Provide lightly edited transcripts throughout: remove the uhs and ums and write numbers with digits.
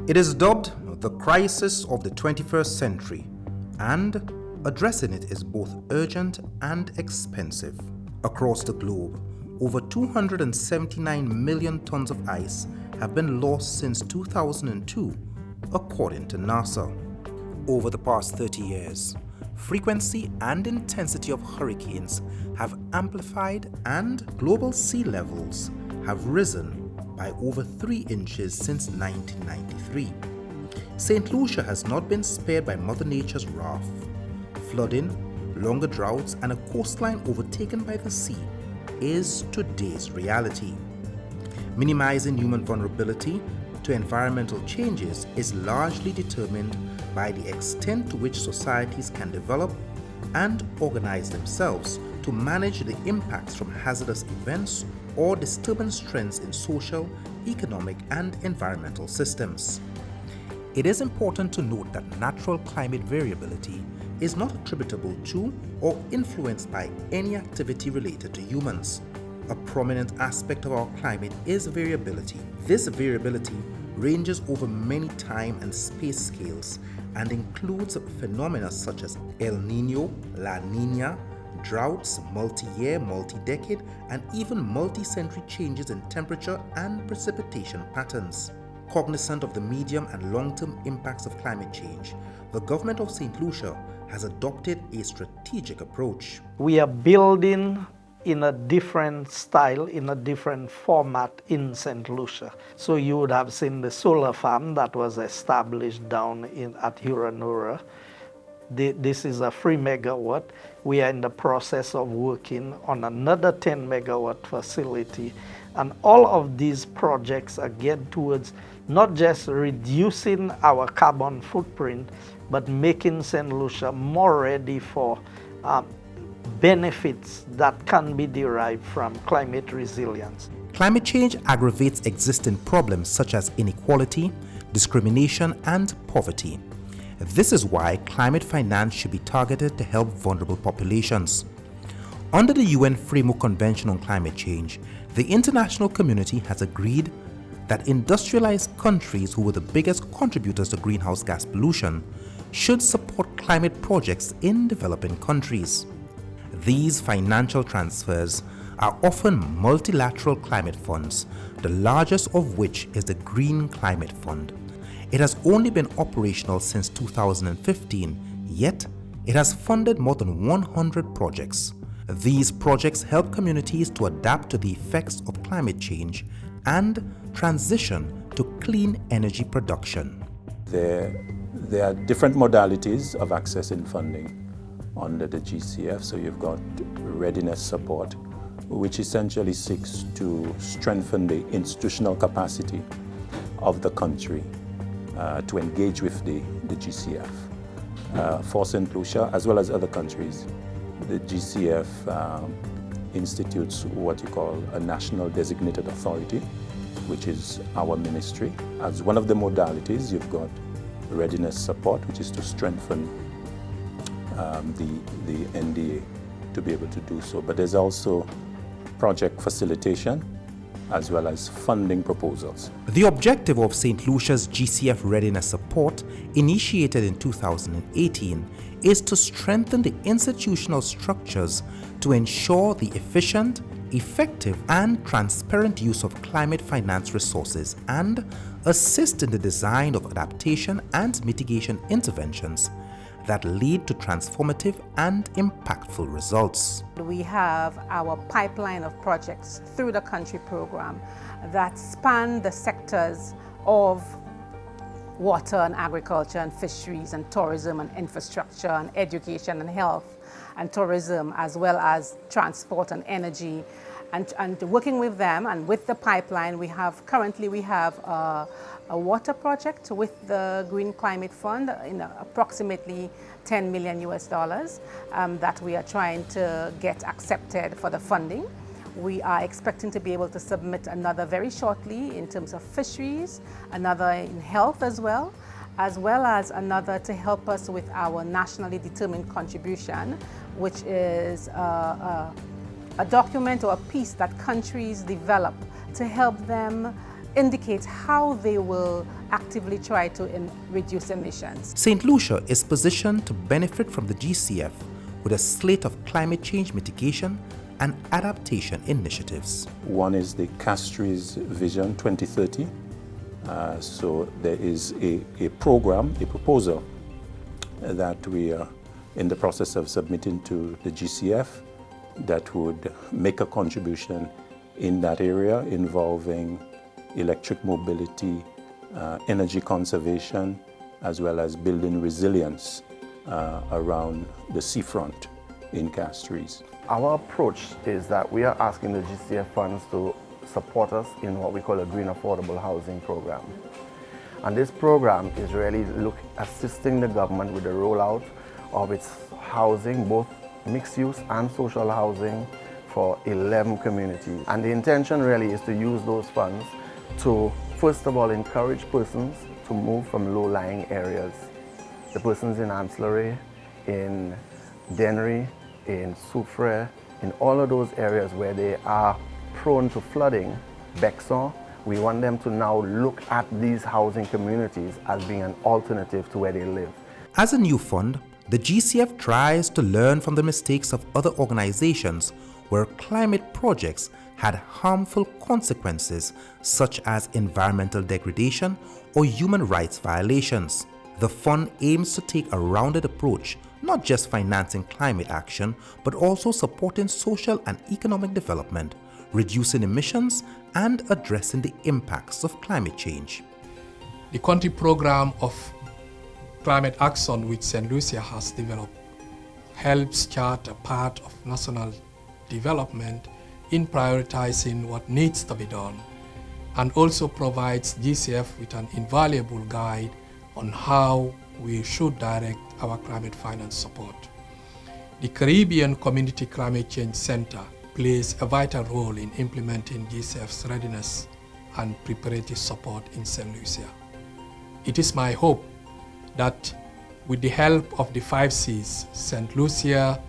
It is dubbed the crisis of the 21st century, and addressing it is both urgent and expensive. Across the globe, over 279 million tons of ice have been lost since 2002, according to NASA. Over the past 30 years, frequency and intensity of hurricanes have amplified and global sea levels have risen by over 3 inches since 1993. St. Lucia has not been spared by Mother Nature's wrath. Flooding, longer droughts, and a coastline overtaken by the sea is today's reality. Minimizing human vulnerability to environmental changes is largely determined by the extent to which societies can develop and organize themselves to manage the impacts from hazardous events or disturbance trends in social, economic, and environmental systems. It is important to note that natural climate variability is not attributable to or influenced by any activity related to humans. A prominent aspect of our climate is variability. This variability ranges over many time and space scales and includes phenomena such as El Niño, La Niña, droughts, multi-year, multi-decade, and even multi-century changes in temperature and precipitation patterns. Cognizant of the medium and long-term impacts of climate change, the government of St. Lucia has adopted a strategic approach. We are building in a different style, in a different format in St. Lucia. So you would have seen the solar farm that was established down at Huronora. This is a 3 megawatt. We are in the process of working on another 10 megawatt facility. And all of these projects are geared towards not just reducing our carbon footprint, but making St. Lucia more ready for benefits that can be derived from climate resilience. Climate change aggravates existing problems such as inequality, discrimination, and poverty. This is why climate finance should be targeted to help vulnerable populations. Under the UN Framework Convention on Climate Change, the international community has agreed that industrialized countries who were the biggest contributors to greenhouse gas pollution should support climate projects in developing countries. These financial transfers are often multilateral climate funds, the largest of which is the Green Climate Fund. It has only been operational since 2015, yet it has funded more than 100 projects. These projects help communities to adapt to the effects of climate change and transition to clean energy production. There are different modalities of accessing funding under the GCF. So you've got readiness support, which essentially seeks to strengthen the institutional capacity of the country to engage with the GCF. For St. Lucia, as well as other countries, the GCF institutes what you call a national designated authority, which is our ministry. As one of the modalities, you've got readiness support, which is to strengthen the NDA to be able to do so. But there's also project facilitation as well as funding proposals. The objective of St. Lucia's GCF Readiness Support, initiated in 2018, is to strengthen the institutional structures to ensure the efficient, effective, and transparent use of climate finance resources and assist in the design of adaptation and mitigation interventions that lead to transformative and impactful results. We have our pipeline of projects through the country program that span the sectors of water and agriculture and fisheries and tourism and infrastructure and education and health and tourism, as well as transport and energy. And working with them and with the pipeline, currently we have a water project with the Green Climate Fund in approximately $10 million that we are trying to get accepted for the funding. We are expecting to be able to submit another very shortly in terms of fisheries, another in health as well as another to help us with our nationally determined contribution, which is a document or a piece that countries develop to help them indicate how they will actively try to reduce emissions. St. Lucia is positioned to benefit from the GCF with a slate of climate change mitigation and adaptation initiatives. One is the Castries Vision 2030. So there is a program, a proposal that we are in the process of submitting to the GCF that would make a contribution in that area involving electric mobility, energy conservation, as well as building resilience around the seafront in Castries. Our approach is that we are asking the GCF funds to support us in what we call a green affordable housing program. And this program is really assisting the government with the rollout of its housing, both mixed use and social housing, for 11 communities. And the intention really is to use those funds to, first of all, encourage persons to move from low-lying areas. The persons in Ancillary, in Dennery, in Soufrière, in all of those areas where they are prone to flooding, Bexon, we want them to now look at these housing communities as being an alternative to where they live. As a new fund, the GCF tries to learn from the mistakes of other organizations where climate projects had harmful consequences such as environmental degradation or human rights violations. The fund aims to take a rounded approach, not just financing climate action, but also supporting social and economic development, reducing emissions, and addressing the impacts of climate change. The country program of climate action which St. Lucia has developed helps chart a path of national development in prioritizing what needs to be done, and also provides GCF with an invaluable guide on how we should direct our climate finance support. The Caribbean Community Climate Change Center plays a vital role in implementing GCF's readiness and preparatory support in St. Lucia. It is my hope that with the help of the 5 Cs, St. Lucia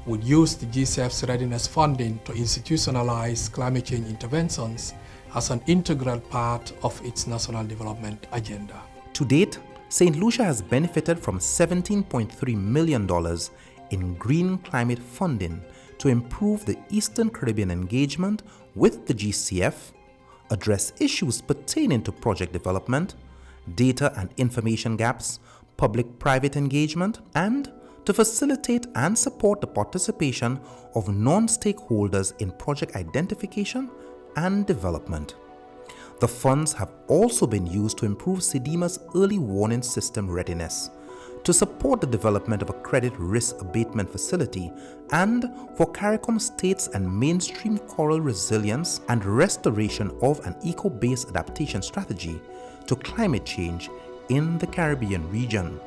would use the GCF's readiness funding to institutionalize climate change interventions as an integral part of its national development agenda. To date, St. Lucia has benefited from $17.3 million in green climate funding to improve the Eastern Caribbean engagement with the GCF, address issues pertaining to project development, data and information gaps, public-private engagement, and to facilitate and support the participation of non-stakeholders in project identification and development. The funds have also been used to improve SEDIMA's early warning system readiness, to support the development of a credit risk abatement facility, and for CARICOM states and mainstream coral resilience and restoration of an eco-based adaptation strategy to climate change in the Caribbean region.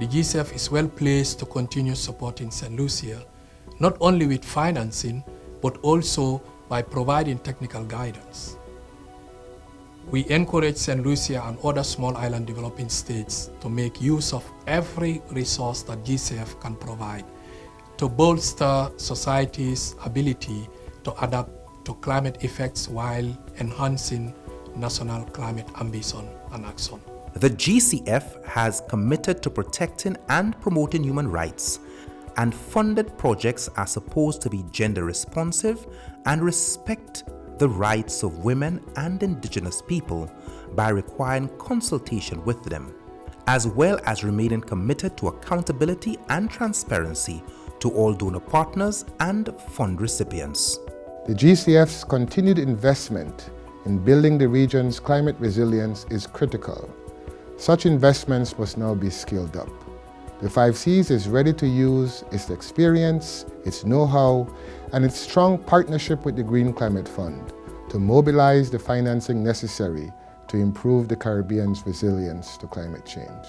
The GCF is well placed to continue supporting St. Lucia, not only with financing, but also by providing technical guidance. We encourage St. Lucia and other small island developing states to make use of every resource that GCF can provide to bolster society's ability to adapt to climate effects while enhancing national climate ambition and action. The GCF has committed to protecting and promoting human rights, and funded projects are supposed to be gender responsive and respect the rights of women and indigenous people by requiring consultation with them, as well as remaining committed to accountability and transparency to all donor partners and fund recipients. The GCF's continued investment in building the region's climate resilience is critical. Such investments must now be scaled up. The 5 Cs is ready to use its experience, its know-how, and its strong partnership with the Green Climate Fund to mobilize the financing necessary to improve the Caribbean's resilience to climate change.